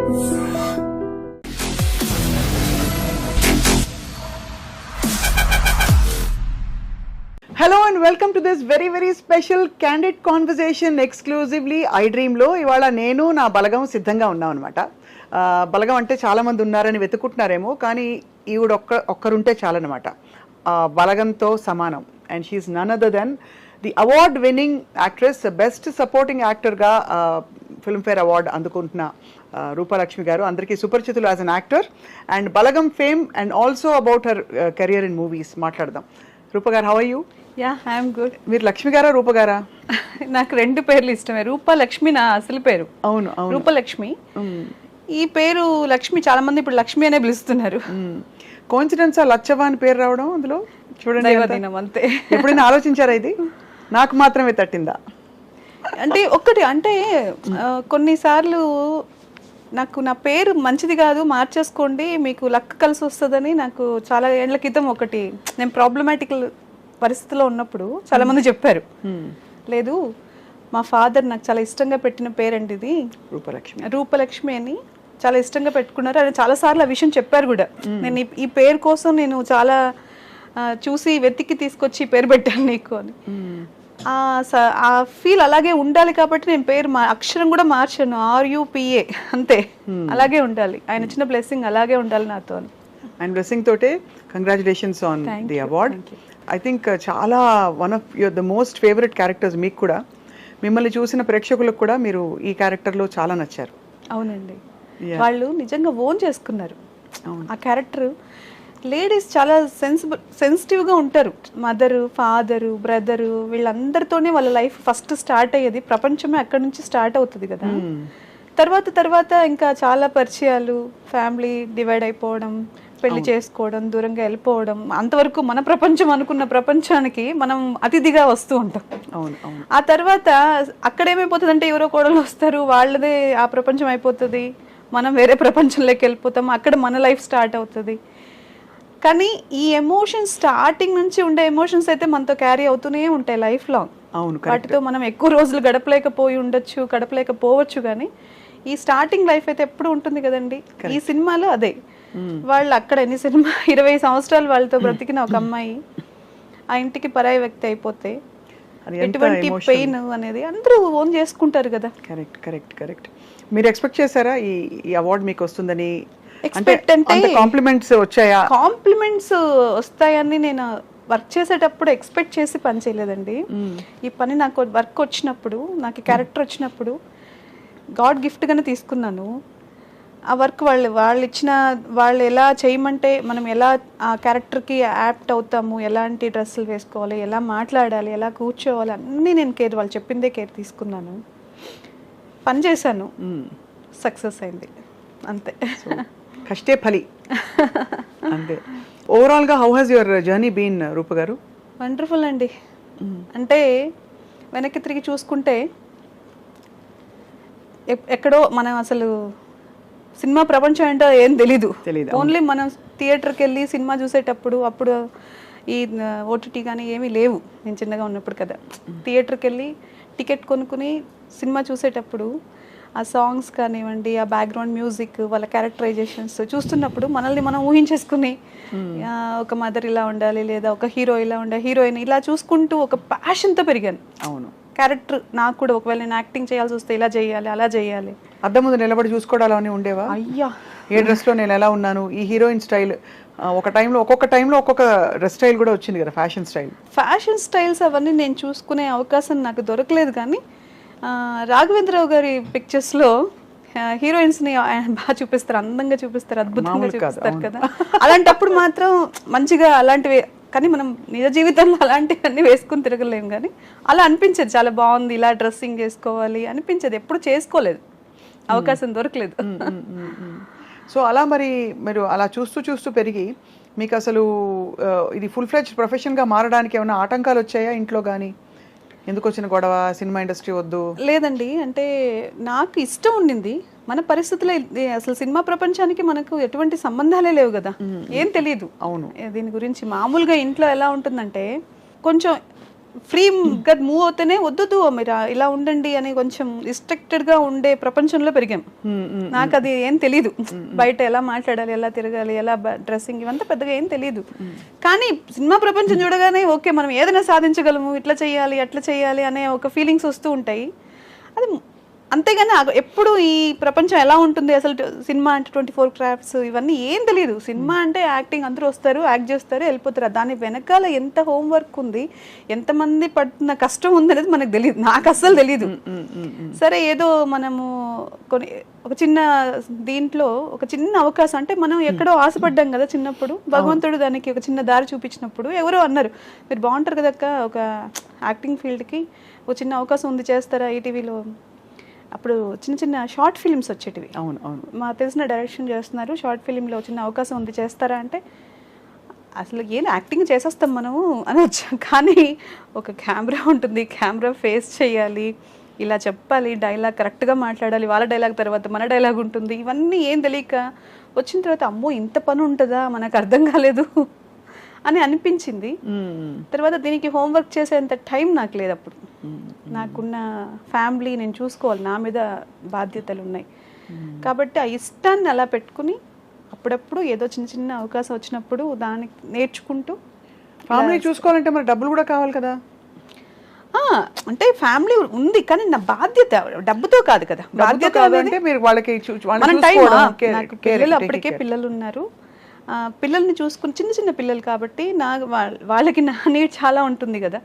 Hello and welcome to this very special candid conversation exclusively iDream లో. ఇవాళ నేను నా బలగం సిద్ధంగా ఉన్నాం అనమాట. బలగం అంటే చాలా మంది ఉన్నారని వెతుకుంటున్నారేమో, కానీ ఈవిడ ఒక్కరుంటే చాలన్నమాట. బలగంతో సమానం. And she's none other than the award winning actress, best supporting యాక్టర్గా ఫిల్మ్ఫేర్ అవార్డు అందుకుంటున్న రూపలక్ష్మి గారు. అందరికీ సుపరిచితులు as an actor. And Balagam fame and also about her career in movies మాట్లాడదాం. రూప గారు, how are you? Yeah, I'm good. మీరు లక్ష్మి గారా రూప గారా? నాకు రెండు పేర్లు ఇష్టమే. రూపలక్ష్మి నా అసలు పేరు. అవును, రూపలక్ష్మి. ఈ పేరు లక్ష్మి చాలా మంది ఇప్పుడు లక్ష్మి అనే పిలుస్తున్నారు. కోఇన్సిడెన్స్ లచ్చవ్వ అని పేరు రావడం అందులో చూడండి, అంతే. ఎప్పుడైనా ఆలోచించారా ఇది? నాకు మాత్రమే తట్టిందా అంటే ఒక్కటి అంటే కొన్నిసార్లు నాకు నా పేరు మంచిది కాదు, మార్చేసుకోండి మీకు లక్ కలిసి వస్తుందని నాకు చాలా ఏళ్ల క్రితం ఒకటి, నేను ప్రాబ్లమాటిక్ పరిస్థితిలో ఉన్నప్పుడు చాలా మంది చెప్పారు. లేదు, మా ఫాదర్ నాకు చాలా ఇష్టంగా పెట్టిన పేరండి ఇది రూపలక్ష్మి అని చాలా ఇష్టంగా పెట్టుకున్నారు. ఆయన చాలాసార్లు ఆ విషయం చెప్పారు కూడా. నేను ఈ పేరు కోసం నేను చాలా చూసి వెతికి తీసుకొచ్చి ఈ పేరు పెట్టాను నీకు అని. ఆ ఫీల్ అలాగే ఉండాలి కాబట్టి నేను పేరు అక్షరం కూడా మార్చాను, RUPA అంతే. అలాగే ఉండాలి, ఆయన ఇచ్చిన బ్లెస్సింగ్ అలాగే ఉండాలి నాతో అని. అండ్ బ్లెస్సింగ్ తోటే congratulations on the award. I think చాలా one of the most favourite characters మీకు కూడా. మిమ్మల్ని చూసిన ప్రేక్షకులకు కూడా మీరు ఈ క్యారెక్టర్లో చాలా నచ్చారు. అవునండి, వాళ్ళు నిజంగా ఓన్ చేసుకున్నారు ఆ క్యారెక్టర్. లేడీస్ చాలా సెన్సిటివ్గా ఉంటారు. మదరు, ఫాదరు, బ్రదరు వీళ్ళందరితోనే వాళ్ళ లైఫ్ ఫస్ట్ స్టార్ట్ అయ్యేది. ప్రపంచమే అక్కడి నుంచి స్టార్ట్ అవుతుంది కదా. తర్వాత ఇంకా చాలా పరిచయాలు, ఫ్యామిలీ డివైడ్ అయిపోవడం, పెళ్లి చేసుకోవడం, దూరంగా వెళ్ళిపోవడం, అంతవరకు మన ప్రపంచం అనుకున్న ప్రపంచానికి మనం అతిథిగా వస్తూ ఉంటాం. ఆ తర్వాత అక్కడ ఏమైపోతుంది అంటే ఎవరో కోడలు వస్తారు, వాళ్ళదే ఆ ప్రపంచం అయిపోతుంది, మనం వేరే ప్రపంచంలోకి వెళ్ళిపోతాం, అక్కడ మన లైఫ్ స్టార్ట్ అవుతుంది. కానీ ఈ ఎమోషన్స్ స్టార్టింగ్ నుంచి ఉండే ఎమోషన్స్ అయితే మనతో క్యారీ అవుతూనే ఉంటాయి లైఫ్ లాంగ్. వాటితో మనం ఎక్కువ రోజులు గడపలేకపోవచ్చు, కానీ ఈ స్టార్టింగ్ లైఫ్ అయితే ఎప్పుడు ఉంటుంది కదండి. ఈ సినిమాలో అదే. వాళ్ళు అక్కడ 20 సంవత్సరాలు వాళ్ళతో బ్రతికిన ఒక అమ్మాయి ఆ ఇంటికి పరాయి వ్యక్తి అయిపోతే ఎటువంటి పెయిన్ అనేది అందరూ ఓన్ చేసుకుంటారు కదా. కరెక్ట్. మీరు ఎక్స్పెక్ట్ చేశారా ఈ అవార్డు మీకు వస్తుందని? ఎక్స్పెక్ట్ అంటే కాంప్లిమెంట్స్ వచ్చాయా? కాంప్లిమెంట్స్ వస్తాయని నేను వర్క్ చేసేటప్పుడు ఎక్స్పెక్ట్ చేసి పని చేయలేదండి. ఈ పని నాకు వర్క్ వచ్చినప్పుడు, నాకు క్యారెక్టర్ వచ్చినప్పుడు గాడ్ గిఫ్ట్ గానే తీసుకున్నాను. ఆ వర్క్ వాళ్ళు ఎలా చేయమంటే మనం ఎలా ఆ క్యారెక్టర్కి యాప్ట్ అవుతాము, ఎలాంటి డ్రెస్సులు వేసుకోవాలి, ఎలా మాట్లాడాలి, ఎలా కూర్చోవాలి, అన్నీ నేను వాళ్ళు చెప్పిందే కేర్ తీసుకున్నాను, పని చేశాను, సక్సెస్ అయింది అంతే. కష్టే ఫలి అంతే. ఓవరాల్గా how has your journey been Rupa గారు? వండర్ఫుల్ అండి. అంటే వెనక్కి తిరిగి చూసుకుంటే ఎక్కడో మనం అసలు సినిమా ప్రపంచం ఏంటో ఏం తెలీదు. ఓన్లీ మనం థియేటర్కి వెళ్ళి సినిమా చూసేటప్పుడు, అప్పుడు ఈ OTT కానీ ఏమీ లేవు, నేను చిన్నగా ఉన్నప్పుడు కదా. థియేటర్కి వెళ్ళి టికెట్ కొనుక్కుని సినిమా చూసేటప్పుడు ఆ సాంగ్స్ కానివ్వండి, ఆ బ్యాక్గ్రౌండ్ మ్యూజిక్, వాళ్ళ క్యారెక్టరైజేషన్స్ చూస్తున్నప్పుడు మనల్ని మనం ఊహించేసుకుని ఒక మదర్ ఇలా ఉండాలి, లేదా ఒక హీరో ఇలా ఉండాలి, హీరోయిన్ ఇలా చూసుకుంటూ ఒక ప్యాషన్తో పెరిగాను. అవును, క్యారెక్టర్ నాకు కూడా ఒకవేళ నేను యాక్టింగ్ చేయాల్సి వస్తే ఇలా చేయాలి, అలా చేయాలి. అద్దం ముందు నిలబడి చూసుకోవడాలని ఉండేవా? అయ్యా, ఏ డ్రెస్లో నేను ఎలా ఉన్నాను, ఈ హీరోయిన్ స్టైల్ ఒక్కొక్క టైంలో ఒక్కొక్క డ్రెస్ స్టైల్ కూడా వచ్చింది కదా, ఫ్యాషన్ స్టైల్స్ అవన్నీ నేను చూసుకునే అవకాశం నాకు దొరకలేదు. కానీ రాఘవేంద్రరావు గారి పిక్చర్స్లో హీరోయిన్స్ని బాగా చూపిస్తారు, అందంగా చూపిస్తారు, అద్భుతంగా చూపిస్తారు కదా. అలాంటప్పుడు మాత్రం మంచిగా అలాంటివి, కానీ మనం నిజ జీవితంలో అలాంటివన్నీ వేసుకుని తిరగలేము. కానీ అలా అనిపించేది, చాలా బాగుంది, ఇలా డ్రెస్సింగ్ చేసుకోవాలి అనిపించేది. ఎప్పుడు చేసుకోలేదు, అవకాశం దొరకలేదు. సో అలా మరి మీరు అలా చూస్తూ పెరిగి మీకు అసలు ఇది ఫుల్ ఫ్లెడ్జ్ ప్రొఫెషన్గా మారడానికి ఏమైనా ఆటంకాలు వచ్చాయా ఇంట్లో కానీ? ఎందుకు వచ్చిన గొడవ, సినిమా ఇండస్ట్రీ వద్దు? లేదండి, అంటే నాకు ఇష్టం ఉండింది. మన పరిస్థితుల్లో అసలు సినిమా ప్రపంచానికి మనకు ఎటువంటి సంబంధాలే లేవు కదా, ఏం తెలియదు. అవును, దీని గురించి మామూలుగా ఇంట్లో ఎలా ఉంటుందంటే కొంచెం ఫ్రీగా మూవ్ అవుతేనే వద్దు మీరు ఇలా ఉండండి అని కొంచెం రిస్ట్రిక్టెడ్ గా ఉండే ప్రపంచంలో పెరిగాం. నాకు అది ఏం తెలీదు, బయట ఎలా మాట్లాడాలి, ఎలా తిరగాలి, ఎలా డ్రెస్సింగ్ ఇవంతా పెద్దగా ఏం తెలీదు. కానీ సినిమా ప్రపంచం చూడగానే ఓకే మనం ఏదైనా సాధించగలము, ఇట్లా చేయాలి అట్లా చేయాలి అనే ఒక ఫీలింగ్స్ వస్తూ ఉంటాయి. అది అంతేగాని ఎప్పుడు ఈ ప్రపంచం ఎలా ఉంటుంది అసలు, సినిమా అంటే 24 క్రాఫ్ట్స్ ఇవన్నీ ఏం తెలియదు. సినిమా అంటే యాక్టింగ్, అందరూ వస్తారు యాక్ట్ చేస్తారు వెళ్ళిపోతారు. దాని వెనకాల ఎంత హోంవర్క్ ఉంది, ఎంతమంది పడుతున్న కష్టం ఉంది అనేది మనకు తెలియదు, నాకు అస్సలు తెలియదు. సరే ఏదో మనము ఒక చిన్న దీంట్లో ఒక చిన్న అవకాశం అంటే మనం ఎక్కడో ఆశపడ్డాం కదా చిన్నప్పుడు, భగవంతుడు దానికి ఒక చిన్న దారి చూపించినప్పుడు ఎవరో అన్నారు మీరు బాగుంటారు కదక్క ఒక యాక్టింగ్ ఫీల్డ్కి ఒక చిన్న అవకాశం ఉంది చేస్తారా ఈటీవీలో. అప్పుడు చిన్న చిన్న షార్ట్ ఫిల్మ్స్ వచ్చేటివి. అవును అవును, మా తెలిసిన డైరెక్షన్ చేస్తున్నారు, షార్ట్ ఫిలింలో చిన్న అవకాశం ఉంది చేస్తారా అంటే అసలు ఏం యాక్టింగ్ చేసేస్తాం మనము అని వచ్చాం. కానీ ఒక కెమెరా ఉంటుంది, కెమెరా ఫేస్ చేయాలి, ఇలా చెప్పాలి, డైలాగ్ కరెక్ట్గా మాట్లాడాలి, వాళ్ళ డైలాగ్ తర్వాత మన డైలాగ్ ఉంటుంది, ఇవన్నీ ఏం తెలియక వచ్చిన తర్వాత అమ్మో ఇంత పని ఉంటుందా మనకు అర్థం కాలేదు అని అనిపించింది. తర్వాత దీనికి హోంవర్క్ చేసేంత టైం నాకు లేదు అప్పుడు. నాకున్న ఫ్యామిలీ నేను చూసుకోవాలి, నా మీద బాధ్యతలు ఉన్నాయి. కాబట్టి ఆ ఇష్టాన్ని అలా పెట్టుకుని అప్పుడప్పుడు ఏదో చిన్న చిన్న అవకాశం వచ్చినప్పుడు దానికి నేర్చుకుంటూ. ఫ్యామిలీ చూసుకోవాలంటే మరి డబ్బులు కూడా కావాలి కదా. అంటే ఫ్యామిలీ ఉంది కానీ నా బాధ్యత డబ్బుతో కాదు కదా. బాధ్యత అంటే మీరు వాళ్ళకి నాకు పిల్లలు అప్పటికే పిల్లలు ఉన్నారు, పిల్లల్ని చూసుకుని చిన్న చిన్న పిల్లలు కాబట్టి వాళ్ళకి నా నీడ్ చాలా ఉంటుంది కదా.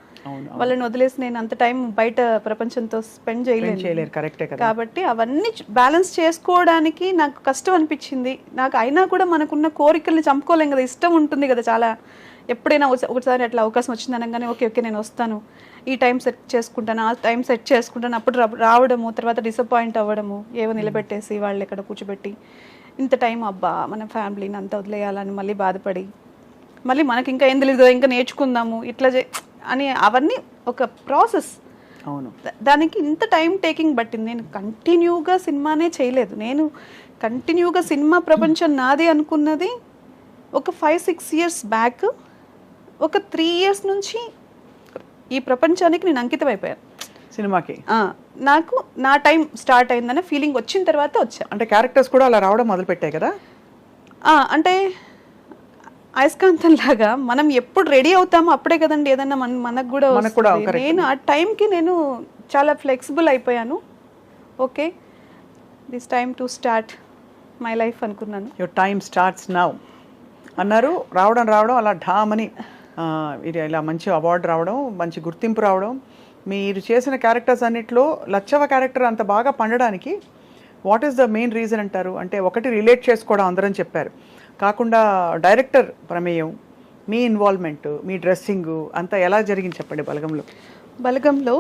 వాళ్ళని వదిలేసి నేను అంత టైం బయట ప్రపంచంతో స్పెండ్ చేయలేను. కాబట్టి అవన్నీ బ్యాలెన్స్ చేసుకోవడానికి నాకు కష్టం అనిపించింది. నాకు అయినా కూడా మనకున్న కోరికల్ని చంపుకోలేం కదా, ఇష్టం ఉంటుంది కదా చాలా. ఎప్పుడైనా ఒకసారి అట్లా అవకాశం వచ్చింది అనగానే ఓకే ఓకే నేను వస్తాను, ఈ టైం సెట్ చేసుకుంటాను, ఆ టైం సెట్ చేసుకుంటాను, అప్పుడు రావడము, తర్వాత డిసప్పాయింట్ అవ్వడము, ఏవో నిలబెట్టేసి వాళ్ళు ఎక్కడ కూర్చోబెట్టి ఇంత టైం అబ్బా మన ఫ్యామిలీని అంతా వదిలేయాలని మళ్ళీ బాధపడి మళ్ళీ మనకి ఇంకా ఏం తెలియదు ఇంకా నేర్చుకుందాము ఇట్లా అని అవన్నీ ఒక ప్రాసెస్. అవును, దానికి ఇంత టైం టేకింగ్ పట్టింది. నేను కంటిన్యూగా సినిమానే చేయలేదు. నేను కంటిన్యూగా సినిమా ప్రపంచం నాదే అనుకున్నది ఒక 5-6 years బ్యాక్. ఒక 3 years నుంచి ఈ ప్రపంచానికి నేను అంకితం అయిపోయాను సినిమాకి. నాకు నా టైం స్టార్ట్ అయిందనే ఫీలింగ్ వచ్చిన తర్వాత వచ్చా. అంటే క్యారెక్టర్స్ కూడా అలా రావడం మొదలు పెట్టాయి కదా. అంటే అయస్కాంతం లాగా మనం ఎప్పుడు రెడీ అవుతామో అప్పుడే కదండి ఏదన్నా మనకు కూడా వస్తుంది. నేను ఆ టైంకి నేను చాలా ఫ్లెక్సిబుల్ అయిపోయాను. Okay this time to start my life అనుకున్నాను. యువర్ టైమ్ స్టార్ట్స్ నౌ అన్నారు. రావడం అలా ఢామని ఇది ఇలా మంచి అవార్డు రావడం, మంచి గుర్తింపు రావడం. మీరు చేసిన క్యారెక్టర్స్ అన్నిట్లో లచ్చవ క్యారెక్టర్ అంత బాగా పండడానికి what is the main reason అంటారు? అంటే ఒకటి రిలేట్ చేసుకోవడం అందరం చెప్పారు, కాకుండా డైరెక్టర్ ప్రమేయం, మీ ఇన్వాల్వ్మెంట్, మీ డ్రెస్సింగ్ అంతా ఎలా జరిగింది చెప్పండి బలగంలో.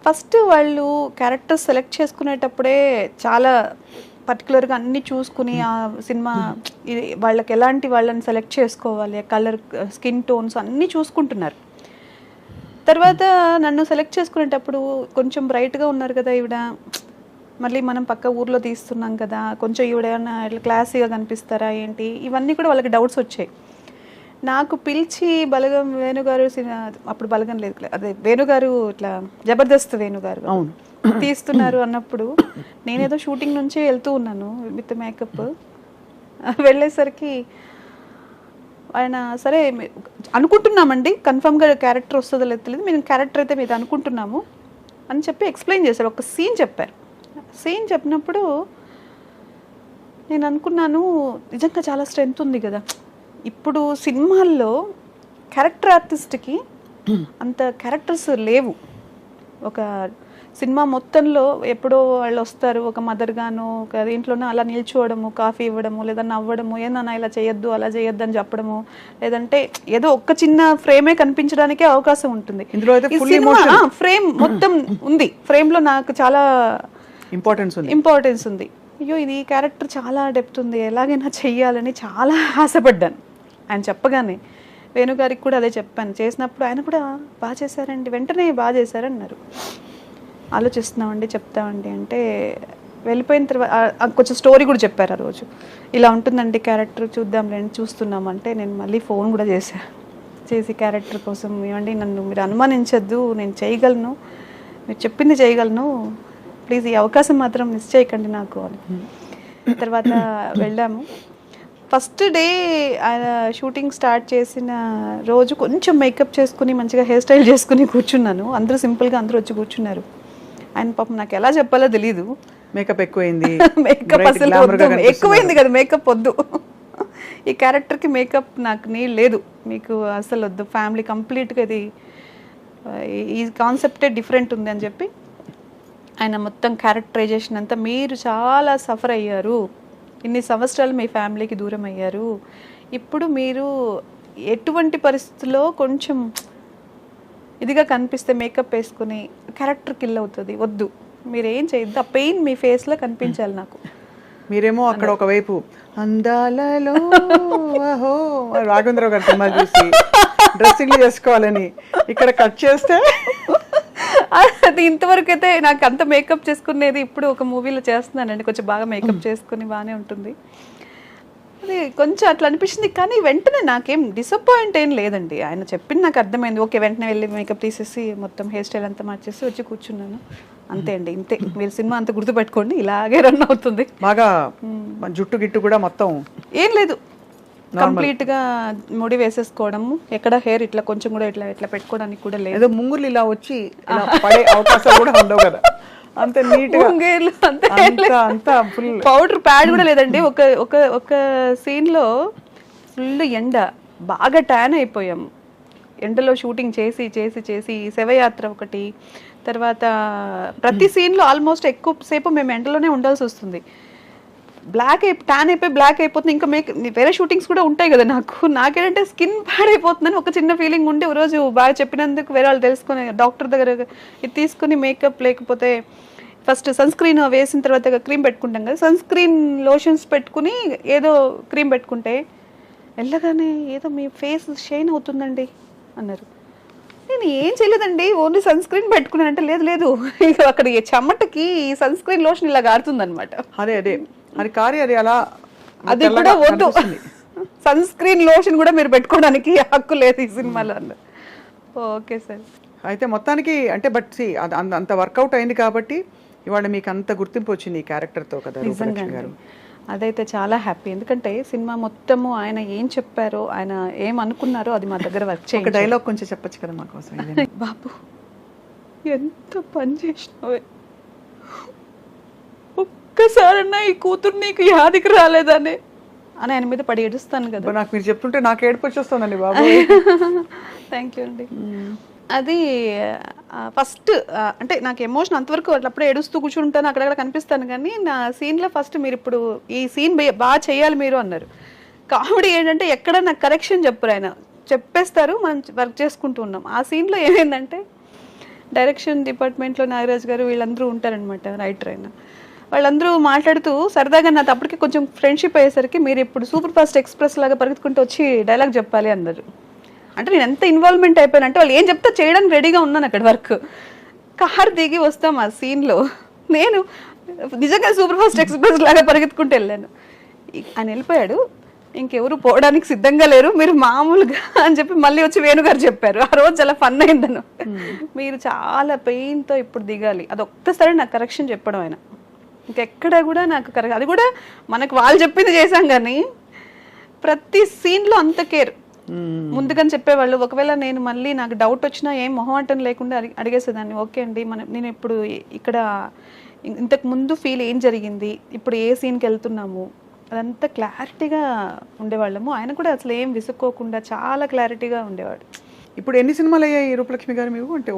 ఫస్ట్ వాళ్ళు క్యారెక్టర్ సెలెక్ట్ చేసుకునేటప్పుడే చాలా పర్టికులర్గా అన్నీ చూసుకుని ఆ సినిమా వాళ్ళకి ఎలాంటి వాళ్ళని సెలెక్ట్ చేసుకోవాలి, కలర్, స్కిన్ టోన్స్ అన్నీ చూసుకుంటున్నారు. తర్వాత నన్ను సెలెక్ట్ చేసుకునేటప్పుడు కొంచెం బ్రైట్గా ఉన్నారు కదా ఈవిడ, మళ్ళీ మనం పక్క ఊర్లో తీస్తున్నాం కదా, కొంచెం ఈవిడేమన్నా ఇట్లా క్లాసీగా కనిపిస్తారా ఏంటి, ఇవన్నీ కూడా వాళ్ళకి డౌట్స్ వచ్చాయి. నాకు పిలిచి బలగం వేణుగారు, అప్పుడు బలగం లేదు అదే వేణుగారు, ఇట్లా జబర్దస్త్ వేణుగారు అవును తీస్తున్నారు అన్నప్పుడు నేనేదో షూటింగ్ నుంచే వెళ్తూ ఉన్నాను విత్ మేకప్. వెళ్ళేసరికి ఆయన సరే అనుకుంటున్నామండి కన్ఫర్మ్గా క్యారెక్టర్ వస్తుందో లేదు తెలియదు, మేము క్యారెక్టర్ అయితే మీద అనుకుంటున్నాము అని చెప్పి ఎక్స్ప్లెయిన్ చేశారు. ఒక సీన్ చెప్పారు. సీన్ చెప్పినప్పుడు నేను అనుకున్నాను నిజంగా చాలా స్ట్రెంగ్త్ ఉంది కదా. ఇప్పుడు సినిమాల్లో క్యారెక్టర్ ఆర్టిస్ట్కి అంత క్యారెక్టర్స్ లేవు. ఒక సినిమా మొత్తంలో ఎప్పుడో వాళ్ళు వస్తారు, ఒక మదర్ గాను ఒక దీంట్లోనే అలా నిల్చోవడము, కాఫీ ఇవ్వడము, లేదా నవ్వడము, ఏదన్నా ఇలా చేయొద్దు అలా చేయొద్దు అని చెప్పడము, లేదంటే ఏదో ఒక్క చిన్న ఫ్రేమే కనిపించడానికే అవకాశం ఉంటుంది. ఫ్రేమ్ మొత్తం ఉంది, ఫ్రేమ్ లో నాకు చాలా ఇంపార్టెన్స్ ఉంది. అయ్యో ఇది క్యారెక్టర్ చాలా డెప్త్ ఉంది, ఎలాగైనా చెయ్యాలని చాలా ఆశపడ్డాను. ఆయన చెప్పగానే వేణుగారికి కూడా అదే చెప్పాను. చేసినప్పుడు ఆయన కూడా బాగా చేశారండి, వెంటనే బాగా చేశారన్నారు. ఆలోచిస్తున్నామండి చెప్తామండి అంటే వెళ్ళిపోయిన తర్వాత కొంచెం స్టోరీ కూడా చెప్పారు. ఆ రోజు ఇలా ఉంటుందండి క్యారెక్టర్ చూద్దాంలేండి చూస్తున్నామంటే నేను మళ్ళీ ఫోన్ కూడా చేశాను. చేసి క్యారెక్టర్ కోసం, ఏమండి నన్ను మీరు అనుమానించద్దు, నేను చేయగలను, మీరు చెప్పింది చేయగలను, ప్లీజ్ ఈ అవకాశం మాత్రం మిస్ చేయకండి నాకు అని. తర్వాత వెళ్ళాము. ఫస్ట్ డే ఆయన షూటింగ్ స్టార్ట్ చేసిన రోజు కొంచెం మేకప్ చేసుకుని మంచిగా హెయిర్ స్టైల్ చేసుకుని కూర్చున్నాను. అందరూ సింపుల్గా అందరూ వచ్చి కూర్చున్నారు. ఆయన పాపం నాకు ఎలా చెప్పాలో తెలీదు. మేకప్ ఎక్కువైంది, మేకప్ అసలు ఎక్కువైంది కదా, మేకప్ వద్దు, ఈ క్యారెక్టర్కి మేకప్ నాకు లేదు, మీకు అసలు వద్దు, ఫ్యామిలీ కంప్లీట్గా ఇది ఈ కాన్సెప్టే డిఫరెంట్ ఉంది అని చెప్పి ఆయన మొత్తం క్యారెక్టరైజేషన్ అంతా, మీరు చాలా సఫర్ అయ్యారు, ఇన్ని సంవత్సరాలు మీ ఫ్యామిలీకి దూరం అయ్యారు, ఇప్పుడు మీరు ఎటువంటి పరిస్థితుల్లో కొంచెం ఇదిగా కనిపిస్తే మేకప్ వేసుకుని క్యారెక్టర్ కిల్ అవుతుంది, వద్దు, మీరేం చేయొద్దు, ఆ పెయిన్ మీ ఫేస్లో కనిపించాలి నాకు. మీరేమో అక్కడ ఒకవైపు అందాలలో అహో రాఘవేంద్రరావు గారి సినిమా చూసి డ్రెస్సింగ్ చేసుకోవాలని, ఇక్కడ కట్ చేస్తే అది ఇంతవరకు అయితే నాకు అంత మేకప్ చేసుకునేది ఇప్పుడు ఒక మూవీలో చేస్తున్నానండి, కొంచెం బాగా మేకప్ చేసుకుని బాగానే ఉంటుంది. అది కొంచెం అట్లా అనిపించింది, కానీ వెంటనే నాకేం డిసప్పాయింట్ ఏం లేదండి. ఆయన చెప్పింది నాకు అర్థమైంది, ఓకే వెంటనే వెళ్ళి మేకప్ తీసేసి మొత్తం హెయిర్ స్టైల్ అంతా మార్చేసి వచ్చి కూర్చున్నాను, అంతే అండి, ఇంతే. మీరు సినిమా అంతా గుర్తుపెట్టుకోండి, ఇలాగే రన్ అవుతుంది. బాగా జుట్టు గిట్టు కూడా మొత్తం ఏం లేదు, కంప్లీట్ గా ముడి వేసేసుకోవడము, ఎక్కడ హెయిర్ ఇట్లా కొంచెం కూడా ఇట్లా ఇట్లా పెట్టుకోవడానికి కూడా లేదు. ఏదో ముంగులు ఇలా వచ్చి ఇలా పడే అవకాశాలు కూడా ఉండవు కదా, అంత నీట్ అంతా ఫుల్ పౌడర్ ప్యాడ్ కూడా లేదండి. ఒక ఒక ఒక సీన్ లో ఫుల్ ఎండ, బాగా ట్యాన్ అయిపోయాం ఎండలో షూటింగ్ చేసి చేసి చేసి. శవయాత్ర ఒకటి, తర్వాత ప్రతి సీన్ లో ఆల్మోస్ట్ ఎక్కువ సేపు మేము ఎండలోనే ఉండాల్సి వస్తుంది. ట్యాన్ అయిపోయి బ్లాక్ అయిపోతుంది. ఇంకా వేరే షూటింగ్స్ కూడా ఉంటాయి కదా, నాకేంటంటే స్కిన్ పాడైపోతుందని ఒక చిన్న ఫీలింగ్ ఉండి, ఒక రోజు బాగా చెప్పినందుకు వేరే వాళ్ళు తెలుసుకుని డాక్టర్ దగ్గర ఇది తీసుకుని మేకప్, లేకపోతే ఫస్ట్ సన్ స్క్రీన్ వేసిన తర్వాత క్రీమ్ పెట్టుకుంటాం కదా, సన్ స్క్రీన్ లోషన్స్ పెట్టుకుని ఏదో క్రీమ్ పెట్టుకుంటే వెళ్ళగానే ఏదో మీ ఫేస్ షైన్ అవుతుందండి అన్నారు. నేను ఏం చేయలేదండి, ఓన్లీ సన్ స్క్రీన్ పెట్టుకున్నాను అంటే, లేదు లేదు ఇక అక్కడ చెమటకి సన్ స్క్రీన్ లోషన్ ఇలా గారుతుంది అనమాట. అదే అదే అది కారి అది అలా, అది కూడా వద్దు, సన్ స్క్రీన్ లోషన్ కూడా మీరు పెట్టుకోవడానికి హక్కు లేదు ఈ సినిమాలో అన్నారు. Okay sir. అయితే మొత్తానికి అంటే బట్ అంత వర్కౌట్ అయింది కాబట్టి ఇవాళ మీకు అంత గుర్తింపు వచ్చింది ఈ క్యారెక్టర్తో కదా రూపలక్ష్మి గారు. అదైతే చాలా హ్యాపీ, ఎందుకంటే సినిమా మొత్తము ఆయన ఏం చెప్పారో, ఆయన ఏం అనుకున్నారో అది మా దగ్గర వర్క్ చేయండి. ఒక డైలాగ్ కొంచెం చెప్పచ్చు కదా మా కోసం. బాబు ఎంత పని చేసినావే, ఒక్కసారన్నా ఈ కూతురు నీకు యాదికి రాలేదని అని ఆయన మీద పడి ఏడుస్తాను కదా. నాకు మీరు చెప్తుంటే నాకు ఏడుపు వచ్చేస్తుందండి బాబు. థ్యాంక్ యూ అండి. అది ఫస్ట్ అంటే నాకు ఎమోషన్ అంతవరకు అప్పుడే ఏడుస్తూ కూర్చుంటాను, అక్కడక్కడ కనిపిస్తాను, కానీ నా సీన్లో ఫస్ట్ మీరు ఇప్పుడు ఈ సీన్ బాగా చేయాలి మీరు అన్నారు. కామెడీ ఏంటంటే ఎక్కడ నాకు కరెక్షన్ చెప్పరు, ఆయన చెప్పేస్తారు, మనం వర్క్ చేసుకుంటూ ఉన్నాం. ఆ సీన్లో ఏమైందంటే డైరెక్షన్ డిపార్ట్మెంట్లో నాగరాజ్ గారు వీళ్ళందరూ ఉంటారనమాట, రైటర్ అయినా, వాళ్ళందరూ మాట్లాడుతూ సరదాగా నాతో అప్పటికి కొంచెం ఫ్రెండ్షిప్ అయ్యేసరికి, మీరు ఇప్పుడు సూపర్ ఫాస్ట్ ఎక్స్ప్రెస్ లాగా పరిగెత్తుకుంటూ వచ్చి డైలాగ్ చెప్పాలి అన్నారు. అంటే నేను ఎంత ఇన్వాల్వ్మెంట్ అయిపోయానంటే వాళ్ళు ఏం చెప్తా చేయడానికి రెడీగా ఉన్నాను. అక్కడ వర్క్ కార్ దిగి వస్తాం ఆ సీన్లో, నేను నిజంగా సూపర్ ఫాస్ట్ ఎక్స్ప్రెస్ లాగా పరిగెత్తుకుంటూ వెళ్ళాను. ఆయన వెళ్ళిపోయాడు, ఇంకెవరు పోవడానికి సిద్ధంగా లేరు, మీరు మామూలుగా అని చెప్పి మళ్ళీ వచ్చి వేణుగారు చెప్పారు. ఆ రోజు చాలా ఫన్ అయిందను, మీరు చాలా పెయిన్తో ఇప్పుడు దిగాలి, అది ఒక్కసారి నాకు కరెక్షన్ చెప్పడం ఆయన. ఇంకెక్కడ కూడా నాకు అది కూడా మనకు వాళ్ళు చెప్పింది చేశాం, కానీ ప్రతి సీన్లో అంత కేర్ ముందుగానే చెప్పేవాళ్ళు. ఒకవేళ నేను మళ్ళీ నాకు డౌట్ వచ్చినా ఏం మొహమాటం లేకుండా అడిగేసేదాన్ని, ఓకే అండి నేను ఇప్పుడు ఇక్కడ ఇంతకు ముందు ఫీల్ ఏం జరిగింది, ఇప్పుడు ఏ సీన్కి వెళ్తున్నాము, అదంతా క్లారిటీగా ఉండేవాళ్ళము. ఆయన కూడా అసలు ఏం విసుక్కోకుండా చాలా క్లారిటీగా ఉండేవాడు. ఇప్పుడు ఎన్ని సినిమాలు అయ్యాయి రూపలక్ష్మి గారు మీకు, అంటే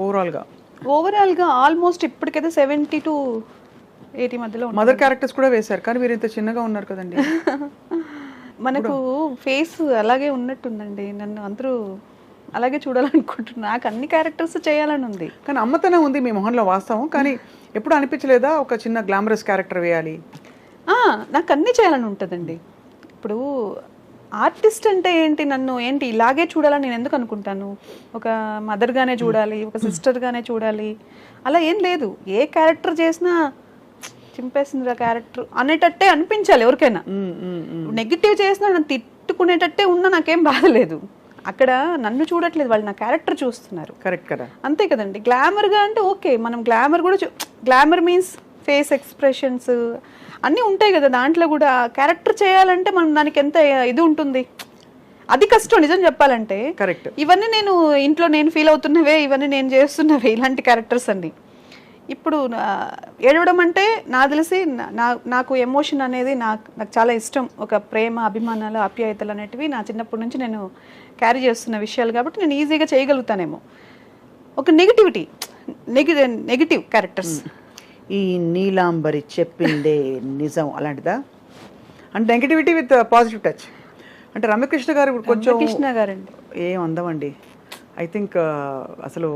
ఓవరాల్గా ఆల్మోస్ట్ ఇప్పటికైతే 70 to 80 మధ్యలో. మదర్ క్యారెక్టర్స్ కూడా వేశారు, కానీ మీరు ఇంత చిన్నగా ఉన్నారు కదండి. మనకు ఫేస్ అలాగే ఉన్నట్టుందండి, నన్ను అందరూ అలాగే చూడాలనుకుంటున్నా, నాకు అన్ని క్యారెక్టర్స్ చేయాలని ఉంది. కానీ అమ్మతనం ఉంది మీ మొహంలో వాస్తవం, కానీ ఎప్పుడు అనిపించలేదా ఒక చిన్న గ్లామరస్ క్యారెక్టర్ వేయాలి? నాకు అన్నీ చేయాలని ఉంటుందండి. ఇప్పుడు ఆర్టిస్ట్ అంటే ఏంటి, నన్ను ఏంటి ఇలాగే చూడాలని నేను ఎందుకు అనుకుంటాను? ఒక మదర్గానే చూడాలి, ఒక సిస్టర్గానే చూడాలి, అలా ఏం లేదు. ఏ క్యారెక్టర్ చేసినా చింపేసింది క్యారెక్టర్ అనేటట్టే అనిపించాలి ఎవరికైనా. నెగిటివ్ చేసినా నన్ను తిట్టుకునేటట్టే ఉన్నా నాకేం బాధలేదు. అక్కడ నన్ను చూడట్లేదు, వాళ్ళు నా క్యారెక్టర్ చూస్తున్నారు. కరెక్ట్ కదా. అంతే కదండి. గ్లామర్గా అంటే ఓకే, మనం గ్లామర్ కూడా గ్లామర్ మీన్స్ ఫేస్ ఎక్స్ప్రెషన్స్ అన్నీ ఉంటాయి కదా దాంట్లో కూడా. క్యారెక్టర్ చేయాలంటే మనం దానికి ఎంత ఇది ఉంటుంది, అది కష్టం నిజం చెప్పాలంటే. కరెక్ట్. ఇవన్నీ నేను ఇంట్లో నేను ఫీల్ అవుతున్నవే, ఇవన్నీ నేను చేస్తున్నవే, ఇలాంటి క్యారెక్టర్స్ అన్ని. ఇప్పుడు ఏడవడం అంటే నాకు తెలిసి నాకు ఎమోషన్ అనేది నాకు చాలా ఇష్టం. ఒక ప్రేమ, అభిమానాలు, ఆప్యాయతలు అనేటివి నా చిన్నప్పటి నుంచి నేను క్యారీ చేస్తున్న విషయాలు కాబట్టి నేను ఈజీగా చేయగలుగుతానేమో. ఒక నెగిటివ్ క్యారెక్టర్స్, ఈ నీలాంబరి చెప్పిందే నిజం అలాంటిదా? అంటే నెగిటివిటీ విత్ పాజిటివ్ టచ్. అంటే రమ్యకృష్ణ గారు కొంచెం కృష్ణ గారండి ఏం అందమండి. ఐ థింక్ అసలు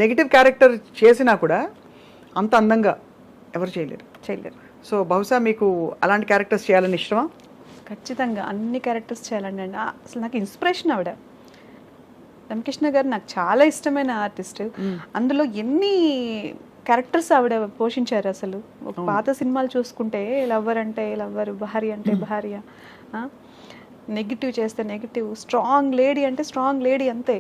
నెగిటివ్ క్యారెక్టర్ చేసినా కూడా అంత అందంగా ఎవరు చేయలేరు. సో బహుశా మీకు అలాంటి క్యారెక్టర్స్ చేయాలని ఇష్టమా? ఖచ్చితంగా అన్ని క్యారెక్టర్స్ చేయాలండి. అసలు నాకు ఇన్స్పిరేషన్ ఆవిడ. రమ్యకృష్ణ గారు నాకు చాలా ఇష్టమైన ఆర్టిస్ట్. అందులో ఎన్ని క్యారెక్టర్స్ ఆవిడ పోషించారు అసలు. ఒక పాత సినిమాలు చూసుకుంటే లవ్వర్ అంటే లవ్వర్, భార్య అంటే భార్య, నెగిటివ్ చేస్తే నెగిటివ్, స్ట్రాంగ్ లేడీ అంటే స్ట్రాంగ్ లేడీ, అంతే.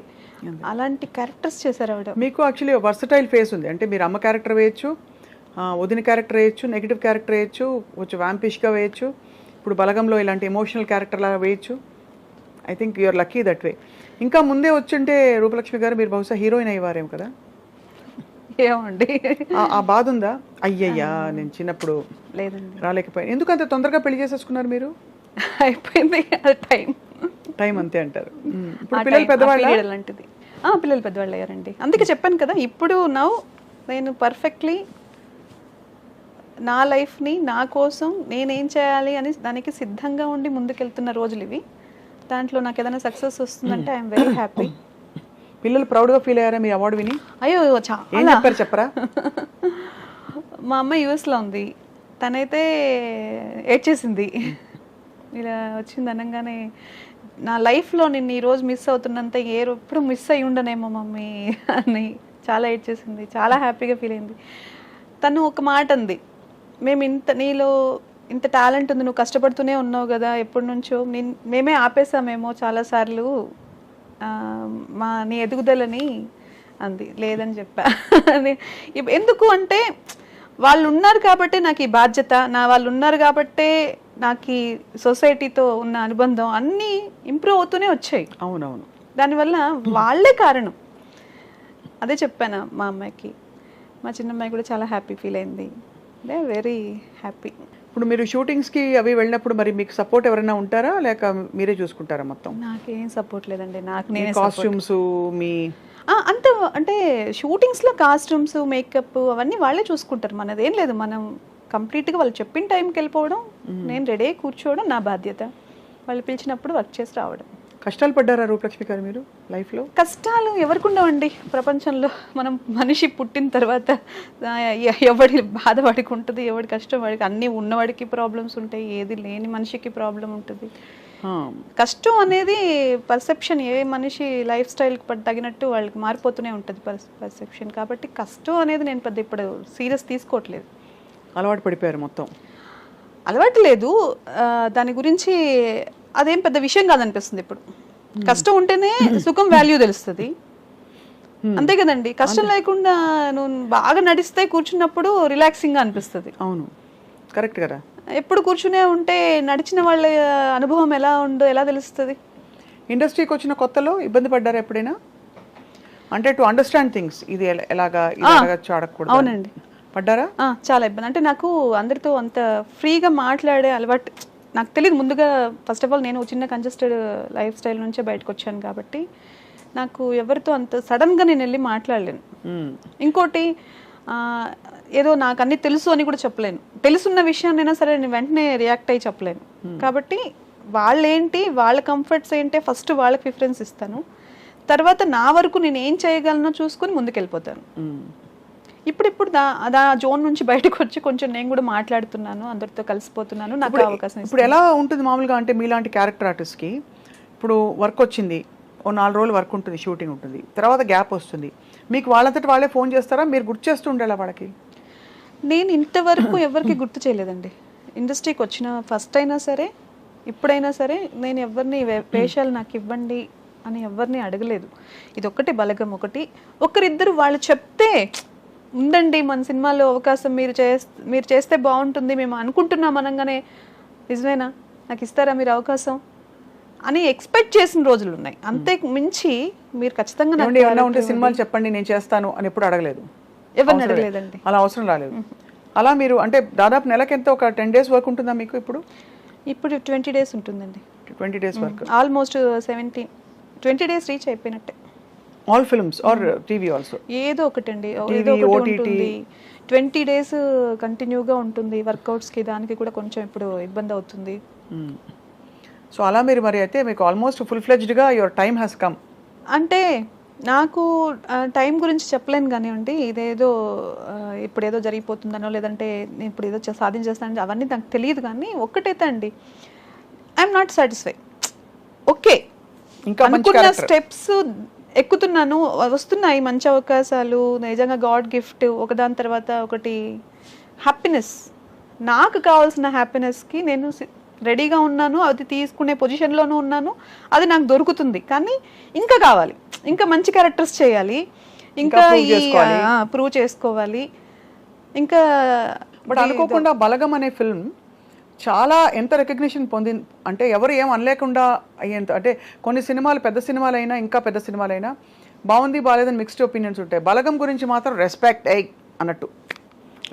అలాంటి క్యారెక్టర్స్ చేశారు ఆవిడ. మీకు యాక్చువల్లీ వర్సటైల్ ఫేస్ ఉంది. అంటే మీరు అమ్మ క్యారెక్టర్ వేయచ్చు, వదిన క్యారెక్టర్ వేయచ్చు, నెగిటివ్ క్యారెక్టర్ వేయచ్చు, కొంచెం వ్యాంపిష్గా వేయచ్చు, ఇప్పుడు బలగంలో ఇలాంటి ఎమోషనల్ క్యారెక్టర్ లాగా వేయచ్చు. I think you're lucky that way. ఇంకా ముందే వచ్చుంటే రూపలక్ష్మి గారు మీరు బహుశా హీరోయిన్ అయ్యేవారేమో కదా. ఏమండి ఆ బాధ ఉందా? అయ్యయ్యా నేను చిన్నప్పుడు లేదండి, రాలేకపోయాను. ఎందుకు అంత తొందరగా పెళ్లి చేసేసుకున్నారు మీరు? అయిపోయింది టైం అంతే అంటారు. ఇప్పుడు పిల్లలు పెద్దవాళ్ళు అలాంటిది. పిల్లలు పెద్దవాళ్ళు అయ్యారండి. అందుకే చెప్పాను కదా, ఇప్పుడు నేను పర్ఫెక్ట్లీ నా లైఫ్ని నా కోసం నేనేం చేయాలి అని దానికి సిద్ధంగా ఉండి ముందుకెళ్తున్న రోజులు ఇవి. దాంట్లో నాకు ఏదైనా సక్సెస్ వస్తుందంటే ఐఎమ్ వెరీ హ్యాపీ. పిల్లలు ప్రౌడ్గా ఫీల్ అయ్యారా మీ అవార్డు విని? అయ్యో ఏం చెప్పారు చెప్పరా? మా అమ్మ యూఎస్లో ఉంది, తనైతే ఏడ్చేసింది. ఇలా వచ్చింది అనగానే నా లైఫ్లో నేను ఈరోజు మిస్ అవుతున్నంత ఎప్పుడు మిస్ అయ్యి ఉండనేమో మమ్మీ అని చాలా ఏడ్చేసింది. చాలా హ్యాపీగా ఫీల్ అయింది. తను ఒక మాట అంది, మేము నీలో ఇంత టాలెంట్ ఉంది, నువ్వు కష్టపడుతూనే ఉన్నావు కదా ఎప్పటి నుంచో, మేమే ఆపేసామేమో చాలాసార్లు నీ ఎదుగుదలని అంది. లేదని చెప్పా. ఎందుకు అంటే వాళ్ళు ఉన్నారు కాబట్టే నాకు ఈ బాధ్యత, వాళ్ళు ఉన్నారు కాబట్టే నాకు ఈ సొసైటీతో ఉన్న అనుబంధం అన్నీ ఇంప్రూవ్ అవుతూనే వచ్చాయి. అవునవును, దానివల్ల వాళ్ళే కారణం. అదే చెప్పాను మా అమ్మాయికి. మా చిన్నమ్మాయి కూడా చాలా హ్యాపీ ఫీల్ అయింది. They very happy. ఇప్పుడు మీరు షూటింగ్స్కి అవి వెళ్ళినప్పుడు మరి మీకు సపోర్ట్ ఎవరైనా ఉంటారా, లేక మీరే చూసుకుంటారా మొత్తం? నాకేం సపోర్ట్ లేదండి. నేను కాస్ట్యూమ్స్ మీ అంత అంటే షూటింగ్స్లో కాస్ట్యూమ్స్, మేకప్ అవన్నీ వాళ్ళే చూసుకుంటారు. మనదేం లేదు. మనం కంప్లీట్గా వాళ్ళు చెప్పిన టైంకి వెళ్ళిపోవడం, నేను రెడీ కూర్చోవడం నా బాధ్యత. వాళ్ళు పిలిచినప్పుడు వర్క్ చేసి రావడం. కష్టాలు పడ్డారా రూపలక్ష్మి గారు మీరు లైఫ్లో? కష్టాలు ఎవరికి ఉండవండి ప్రపంచంలో. మనం మనిషి పుట్టిన తర్వాత ఎవడి బాధ వాడికి ఉంటుంది, ఎవడి కష్టం వాడికి. అన్నీ ఉన్నవాడికి ప్రాబ్లమ్స్ ఉంటాయి, ఏది లేని మనిషికి ప్రాబ్లం ఉంటుంది. కష్టం అనేది పర్సెప్షన్, ఏ మనిషి లైఫ్ స్టైల్కి తగినట్టు వాళ్ళకి మారిపోతూనే ఉంటుంది పర్సెప్షన్. కాబట్టి కష్టం అనేది నేను పెద్ద ఇప్పుడు సీరియస్ తీసుకోవట్లేదు. అలవాటు పడిపోయారు మొత్తం? అలవాటు లేదు, దాని గురించి అదేం పెద్ద విషయం కాదనిపిస్తుంది ఇప్పుడు. కష్టం ఉంటేనే సుఖం వాల్యూ తెలుస్తుంది, అంతే కదండి. కష్టం లేకుండా నువ్వు బాగా నడిస్తే కూర్చున్నప్పుడు రిలాక్సింగ్గా అనిపిస్తుంది. అవును, కరెక్ట్ కదా. ఎప్పుడు కూర్చునే ఉంటే నడిచిన వాళ్ళ అనుభవం ఎలా ఉందో ఎలా తెలుస్తుంది? ఇండస్ట్రీకి వచ్చిన కొత్తలో ఇబ్బంది పడ్డారా ఎప్పుడైనా? అంటే టు అండర్స్టాండ్ థింగ్స్, ఇది ఎలాగా ఆడకూడదు. అవునండి, పడ్డారా? చాలా ఇబ్బంది. అంటే నాకు అందరితో అంత ఫ్రీగా మాట్లాడే అలవాటు నాకు తెలియదు ముందుగా. ఫస్ట్ ఆఫ్ ఆల్ నేను చిన్న కంజెస్టెడ్ లైఫ్ స్టైల్ నుంచే బయటకు వచ్చాను కాబట్టి నాకు ఎవరితో అంత సడన్గా నేను వెళ్ళి మాట్లాడలేను. ఇంకోటి ఏదో నాకు అన్నీ తెలుసు అని కూడా చెప్పలేను. తెలుసున్న విషయాన్నైనా సరే నేను వెంటనే రియాక్ట్ అయ్యి చెప్పలేను. కాబట్టి వాళ్ళేంటి, వాళ్ళ కంఫర్ట్స్ ఏంటి, ఫస్ట్ వాళ్ళకి ప్రిఫరెన్స్ ఇస్తాను. తర్వాత నా వరకు నేను ఏం చేయగలనో చూసుకొని ముందుకెళ్ళిపోతాను. ఇప్పుడు దా జోన్ నుంచి బయటకు వచ్చి కొంచెం నేను కూడా మాట్లాడుతున్నాను, అందరితో కలిసిపోతున్నాను. నాకు అవకాశం. ఇప్పుడు ఎలా ఉంటుంది మామూలుగా అంటే మీలాంటి క్యారెక్టర్ ఆర్టిస్ట్కి ఇప్పుడు వర్క్ వచ్చింది, ఓ 4 రోజులు వర్క్ ఉంటుంది, షూటింగ్ ఉంటుంది, తర్వాత గ్యాప్ వస్తుంది, మీకు వాళ్ళంతటి వాళ్ళే ఫోన్ చేస్తారా, మీరు గుర్తు చేస్తూ ఉండాలా వాళ్ళకి? నేను ఇంతవరకు ఎవరికి గుర్తు చేయలేదండి. ఇండస్ట్రీకి వచ్చిన ఫస్ట్ అయినా సరే ఇప్పుడైనా సరే నేను ఎవరిని వేషాలు నాకు ఇవ్వండి అని ఎవరిని అడగలేదు. ఇది ఒక్కటే బలగం ఒకటి. ఒకరిద్దరు వాళ్ళు చెప్తే ఉందండి మన సినిమాలో అవకాశం మీరు చేస్తే బాగుంటుంది మేము అనుకుంటున్నాం అనగానే నిజమేనా నాకు ఇస్తారా మీరు అవకాశం అని ఎక్స్పెక్ట్ చేసిన రోజులు ఉన్నాయి. అంతే మించి మీరు ఖచ్చితంగా నాకు ఏమన్నా ఉంటే సినిమాలు చెప్పండి నేను చేస్తాను అని ఎప్పుడు అడగలేదు, ఎవరిని అడగలేదండి. అలా అవసరం రాలేదు. అలా మీరు అంటే దాదాపు నెలకి ఎంత ఒక 10 days వర్క్ ఉంటుందా మీకు ఇప్పుడు? ఇప్పుడు 20 days ఉంటుందండి. 20 days work almost 20 days reach అయిపోయినట్టే. All films or TV also? ఏదో ఒకటండి, ఏదో ఒకటి ఉంటుంది. 20 days కంటిన్యూగా ఉంటుంది. వర్కౌట్స్కి దానికి కూడా కొంచెం ఇప్పుడు ఇబ్బంది అవుతుంది. సో అలా మీరు మరి అయితే మీకు ఆల్మోస్ట్ ఫుల్ ఫ్లెడ్జ్డ్గా యువర్ టైమ్ హ్యాస్ కమ్. అంటే నాకు టైం గురించి చెప్పలేను కానివ్వండి, ఇదేదో ఇప్పుడు ఏదో జరిగిపోతుందనో లేదంటే నేను ఇప్పుడు ఏదో సాధించేస్తానని అవన్నీ నాకు తెలియదు. కానీ ఒక్కటైతే అండి, ఐఎమ్ నాట్ సాటిస్ఫై. ఓకే, ఇంకా అనుకున్న స్టెప్స్ ఎక్కుతున్నాను, వస్తున్నాయి మంచి అవకాశాలు, నిజంగా గాడ్ గిఫ్ట్ ఒకదాని తర్వాత ఒకటి. హ్యాపీనెస్, నాకు కావాల్సిన హ్యాపీనెస్కి నేను రెడీగా ఉన్నాను, అది తీసుకునే పొజిషన్లోనూ ఉన్నాను, అది నాకు దొరుకుతుంది. కానీ ఇంకా కావాలి, ఇంకా మంచి క్యారెక్టర్స్ చేయాలి, ఇంకా ప్రూవ్ చేసుకోవాలి. ఇంకా బట్ అనుకోకుండా బలగం అనే ఫిల్మ్ చాలా ఎంత రికగ్నిషన్ పొందింది అంటే ఎవరు ఏం అనలేకుండా అయ్యేంత. అంటే కొన్ని సినిమాలు పెద్ద సినిమాలైనా ఇంకా పెద్ద సినిమాలైనా బాగుంది బాగాలేదని మిక్స్డ్ ఒపీనియన్స్ ఉంటాయి. బలగం గురించి మాత్రం రెస్పెక్ట్ అన్నట్టు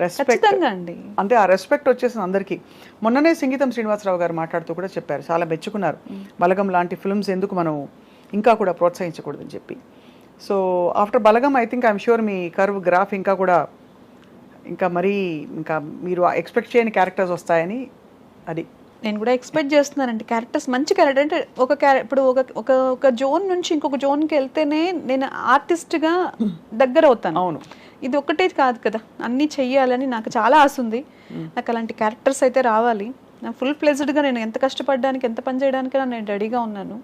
రెస్పెక్ట్ అండి. అంటే ఆ రెస్పెక్ట్ వచ్చేసింది అందరికీ. మొన్ననే సంగీతం శ్రీనివాసరావు గారు మాట్లాడుతూ కూడా చెప్పారు, చాలా మెచ్చుకున్నారు బలగం లాంటి ఫిల్మ్స్ ఎందుకు మనం ఇంకా కూడా ప్రోత్సహించకూడదని చెప్పి. So after Balagam I think I'm sure me curve graph ఇంకా కూడా ఇంకా మరీ ఇంకా మీరు ఎక్స్పెక్ట్ చేయని క్యారెక్టర్స్ వస్తాయని అది నేను కూడా ఎక్స్పెక్ట్ చేస్తున్నానండి. క్యారెక్టర్స్ మంచి క్యారెక్టర్ అంటే ఇప్పుడు ఒక జోన్ నుంచి ఇంకొక జోన్కి వెళ్తేనే నేను ఆర్టిస్ట్గా దగ్గర అవుతాను. అవును, ఇది ఒక్కటే కాదు కదా, అన్నీ చెయ్యాలని నాకు చాలా ఆశ ఉంది. నాకు అలాంటి క్యారెక్టర్స్ అయితే రావాలి. నాకు ఫుల్ ప్లెజ్డ్గా నేను ఎంత కష్టపడడానికి ఎంత పని చేయడానికి నేను రెడీగా ఉన్నాను.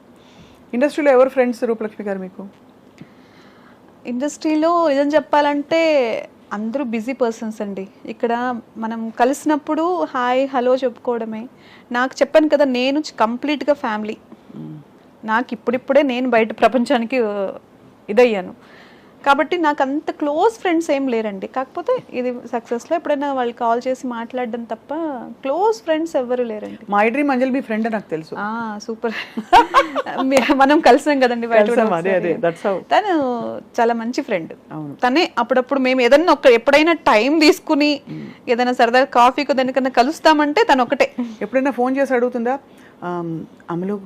ఇండస్ట్రీలో ఎవరు ఫ్రెండ్స్ రూపలక్ష్మి గారు మీకు? ఇండస్ట్రీలో నిజం చెప్పాలంటే అందరూ బిజీ పర్సన్స్ అండి. ఇక్కడ మనం కలిసినప్పుడు హాయ్ హలో చెప్పుకోవడమే. నాకు చెప్పాను కదా, నేను కంప్లీట్గా ఫ్యామిలీ. నాకు ఇప్పుడిప్పుడే నేను బయట ప్రపంచానికి ఇదయ్యాను కాబట్టి నాకు అంత క్లోజ్ ఫ్రెండ్స్ ఏం లేరండి. కాకపోతే ఇది సక్సెస్లో ఎప్పుడైనా వాళ్ళు కాల్ చేసి మాట్లాడడం తప్ప క్లోజ్ ఫ్రెండ్స్ ఎవరు లేరండి. My dream Anjali me friend నాకు తెలుసు. సూపర్, మనం కలిసాం కదండి బయట. తను చాలా మంచి ఫ్రెండ్. తనే అప్పుడప్పుడు మేము ఏదన్నా ఎప్పుడైనా టైం తీసుకుని ఏదైనా సరదాగా కాఫీకి దానికన్నా కలుస్తామంటే తను ఒకటే. ఎప్పుడైనా ఫోన్ చేసి అడుగుతుందా, అమలు